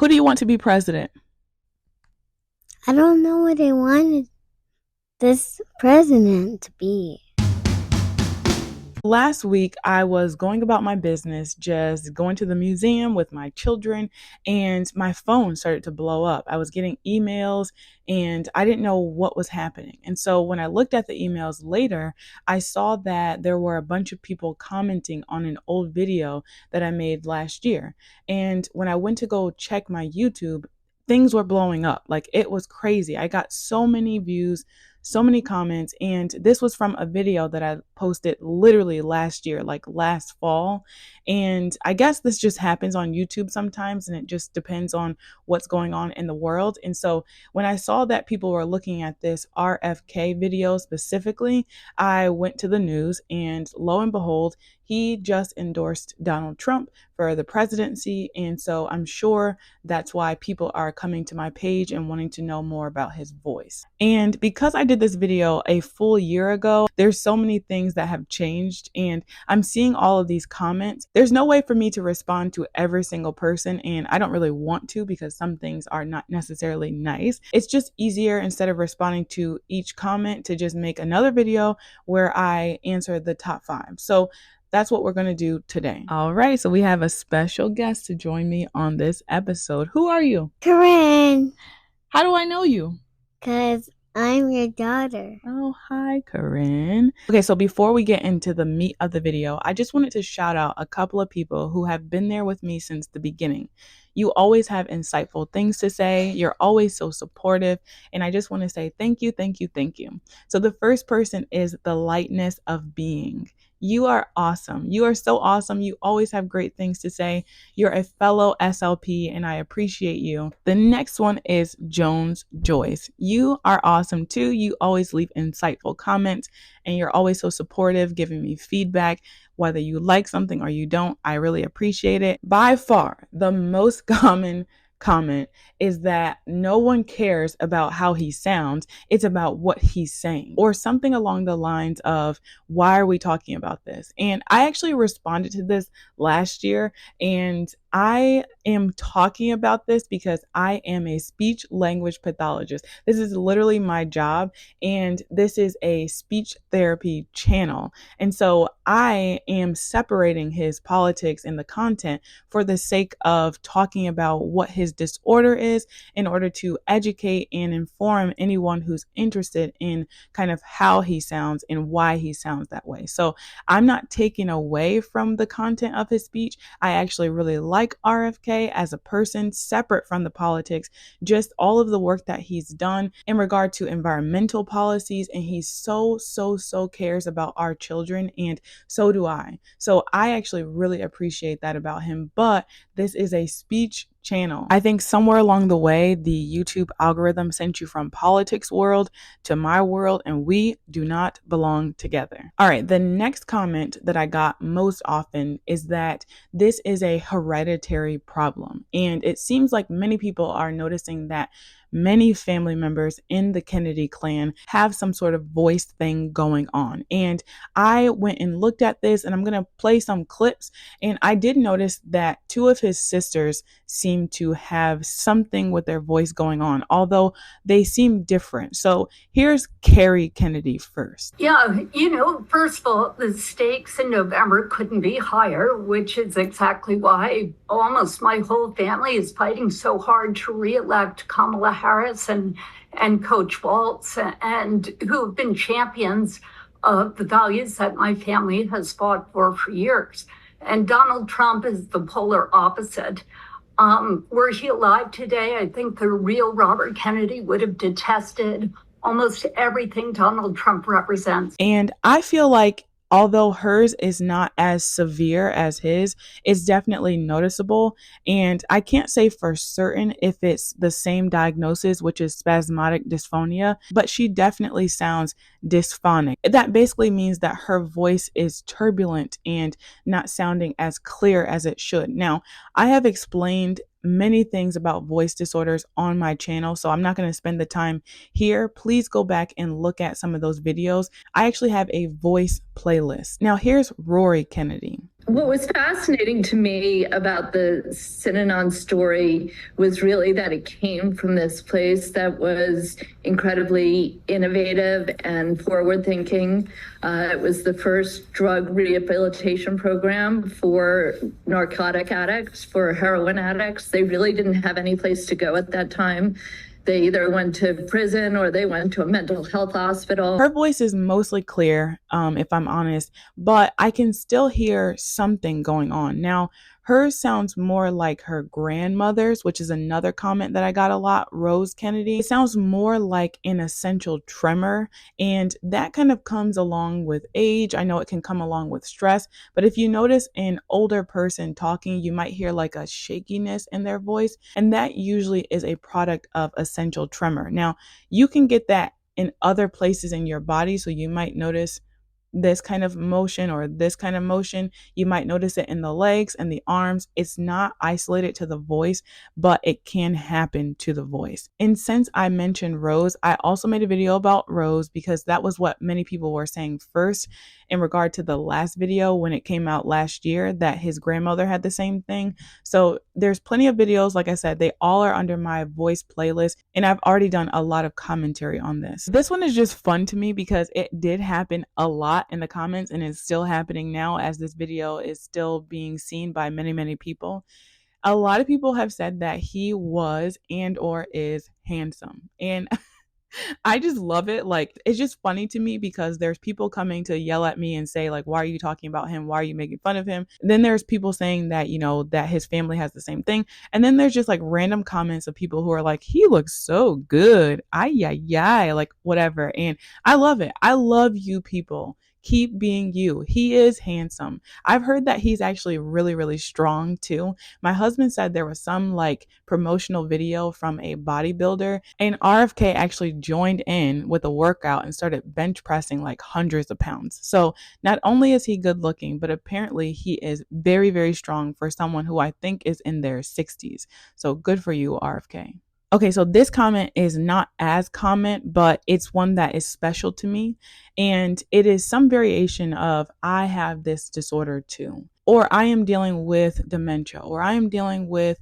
Who do you want to be president? I don't know what they wanted this president to be. Last week, I was going about my business, just going to the museum with my children, and my phone started to blow up. I was getting emails and I didn't know what was happening. And so when I looked at the emails later, I saw that there were a bunch of people commenting on an old video that I made last year. And when I went to go check my YouTube, things were blowing up. Like it was crazy. I got so many views, so many comments, and this was from a video that I posted literally last year, like last fall. And I guess this just happens on YouTube sometimes, and it just depends on what's going on in the world. And so when I saw that people were looking at this RFK video specifically, I went to the news, and lo and behold, he just endorsed Donald Trump for the presidency. And so I'm sure that's why people are coming to my page and wanting to know more about his voice. And because I did this video a full year ago, there's so many things that have changed, and I'm seeing all of these comments. There's no way for me to respond to every single person, and I don't really want to because some things are not necessarily nice. It's just easier, instead of responding to each comment, to just make another video where I answer the top 5. So that's what we're going to do today. All right, so we have a special guest to join me on this episode. Who are you? Corinne, How do I know you? because I'm your daughter. Oh, hi, Corinne. Okay, so before we get into the meat of the video, I just wanted to shout out a couple of people who have been there with me since the beginning. You always have insightful things to say. You're always so supportive. And I just want to say thank you, thank you, thank you. So the first person is the lightness of being. You are awesome. You are so awesome. You always have great things to say. You're a fellow SLP, and I appreciate you. The next one is Jones Joyce. You are awesome too. You always leave insightful comments, and you're always so supportive, giving me feedback. Whether you like something or you don't, I really appreciate it. By far, the most common comment is that no one cares about how he sounds. It's about what he's saying, or something along the lines of, why are we talking about this? And I actually responded to this last year, and I am talking about this because I am a speech language pathologist. This is literally my job, and this is a speech therapy channel. And so I am separating his politics and the content for the sake of talking about what his disorder is, in order to educate and inform anyone who's interested in kind of how he sounds and why he sounds that way. So I'm not taking away from the content of his speech. I actually really like RFK as a person, separate from the politics, just all of the work that he's done in regard to environmental policies. And he so cares about our children, and so do I. So I actually really appreciate that about him. But this is a speech channel. I think somewhere along the way, the YouTube algorithm sent you from politics world to my world, and we do not belong together. All right, the next comment that I got most often is that this is a hereditary problem. And it seems like many people are noticing that many family members in the Kennedy clan have some sort of voice thing going on. And I went and looked at this, and I'm going to play some clips. And I did notice that 2 of his sisters seem to have something with their voice going on, although they seem different. So here's Kerry Kennedy first. Yeah, first of all, the stakes in November couldn't be higher, which is exactly why almost my whole family is fighting so hard to reelect Kamala Harris and Coach Waltz, and who have been champions of the values that my family has fought for years. And Donald Trump is the polar opposite. Were he alive today, I think the real Robert Kennedy would have detested almost everything Donald Trump represents. And I feel like although hers is not as severe as his, it's definitely noticeable. And I can't say for certain if it's the same diagnosis, which is spasmodic dysphonia, but she definitely sounds dysphonic. That basically means that her voice is turbulent and not sounding as clear as it should. Now, I have explained many things about voice disorders on my channel, so I'm not going to spend the time here. Please go back and look at some of those videos. I actually have a voice playlist. Now here's Rory Kennedy. What was fascinating to me about the Synanon story was really that it came from this place that was incredibly innovative and forward thinking. It was the first drug rehabilitation program for narcotic addicts, for heroin addicts. They really didn't have any place to go at that time. They either went to prison or they went to a mental health hospital. Her voice is mostly clear, if I'm honest, but I can still hear something going on. Now, hers sounds more like her grandmother's, which is another comment that I got a lot, Rose Kennedy. It sounds more like an essential tremor, and that kind of comes along with age. I know it can come along with stress, but if you notice an older person talking, you might hear like a shakiness in their voice, and that usually is a product of essential tremor. Now, you can get that in other places in your body. So you might notice this kind of motion or this kind of motion. You might notice it in the legs and the arms. It's not isolated to the voice, but it can happen to the voice. And since I mentioned Rose, I also made a video about Rose because that was what many people were saying first in regard to the last video when it came out last year that his grandmother had the same thing. So there's plenty of videos. Like I said, they all are under my voice playlist, and I've already done a lot of commentary on this. This one is just fun to me because it did happen a lot in the comments and is still happening now as this video is still being seen by many, many people. A lot of people have said that he was and or is handsome. And I just love it. Like, it's just funny to me because there's people coming to yell at me and say, like, why are you talking about him? Why are you making fun of him? And then there's people saying that, that his family has the same thing. And then there's just like random comments of people who are like, he looks so good. Ay, ay, ay, like whatever. And I love it. I love you people. Keep being you. He is handsome. I've heard that he's actually really, really strong too. My husband said there was some like promotional video from a bodybuilder, and RFK actually joined in with a workout and started bench pressing like hundreds of pounds. So not only is he good looking, but apparently he is very, very strong for someone who I think is in their 60s. So good for you, RFK. Okay, so this comment is not as comment, but it's one that is special to me. And it is some variation of I have this disorder too, or I am dealing with dementia, or I am dealing with,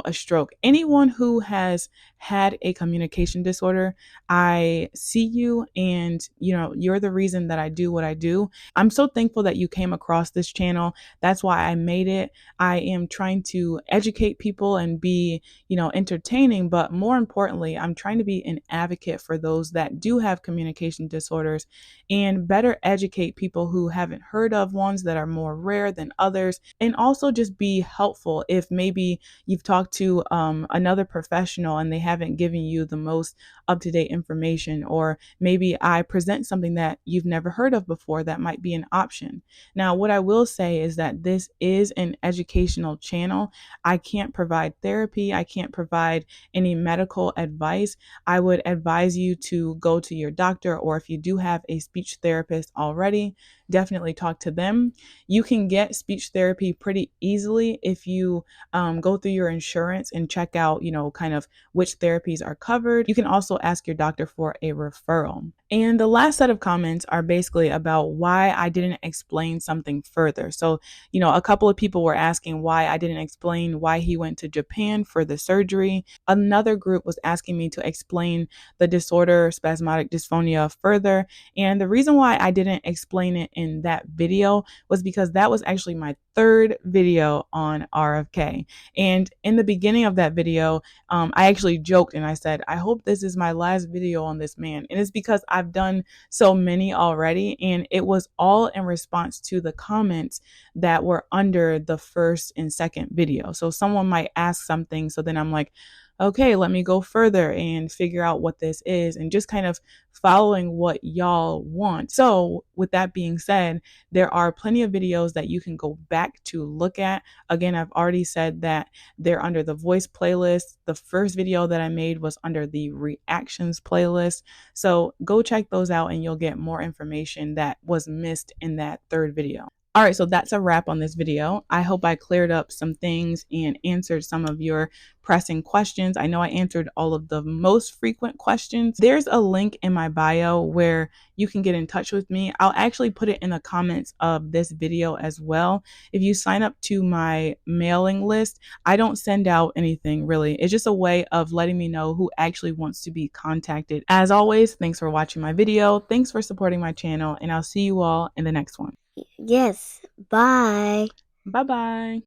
a stroke. Anyone who has had a communication disorder, I see you, and, you're the reason that I do what I do. I'm so thankful that you came across this channel. That's why I made it. I am trying to educate people and be, entertaining, but more importantly, I'm trying to be an advocate for those that do have communication disorders and better educate people who haven't heard of ones that are more rare than others, and also just be helpful if maybe you've talked to another professional and they haven't given you the most up-to-date information, or maybe I present something that you've never heard of before that might be an option. Now, what I will say is that this is an educational channel. I can't provide therapy. I can't provide any medical advice. I would advise you to go to your doctor, or if you do have a speech therapist already, definitely talk to them. You can get speech therapy pretty easily if you go through your insurance and check out, kind of which therapies are covered. You can also ask your doctor for a referral. And the last set of comments are basically about why I didn't explain something further. So, a couple of people were asking why I didn't explain why he went to Japan for the surgery. Another group was asking me to explain the disorder, spasmodic dysphonia, further. And the reason why I didn't explain it in that video was because that was actually my third video on RFK. And in the beginning of that video, I actually joked and I said, I hope this is my last video on this man. And it's because I've done so many already. And it was all in response to the comments that were under the first and second video. So someone might ask something. So then I'm like, okay, let me go further and figure out what this is, and just kind of following what y'all want. So with that being said, there are plenty of videos that you can go back to look at. Again, I've already said that they're under the voice playlist. The first video that I made was under the reactions playlist. So go check those out and you'll get more information that was missed in that third video. All right, so that's a wrap on this video. I hope I cleared up some things and answered some of your pressing questions. I know I answered all of the most frequent questions. There's a link in my bio where you can get in touch with me. I'll actually put it in the comments of this video as well. If you sign up to my mailing list, I don't send out anything really. It's just a way of letting me know who actually wants to be contacted. As always, thanks for watching my video. Thanks for supporting my channel, and I'll see you all in the next one. Yes. Bye. Bye-bye.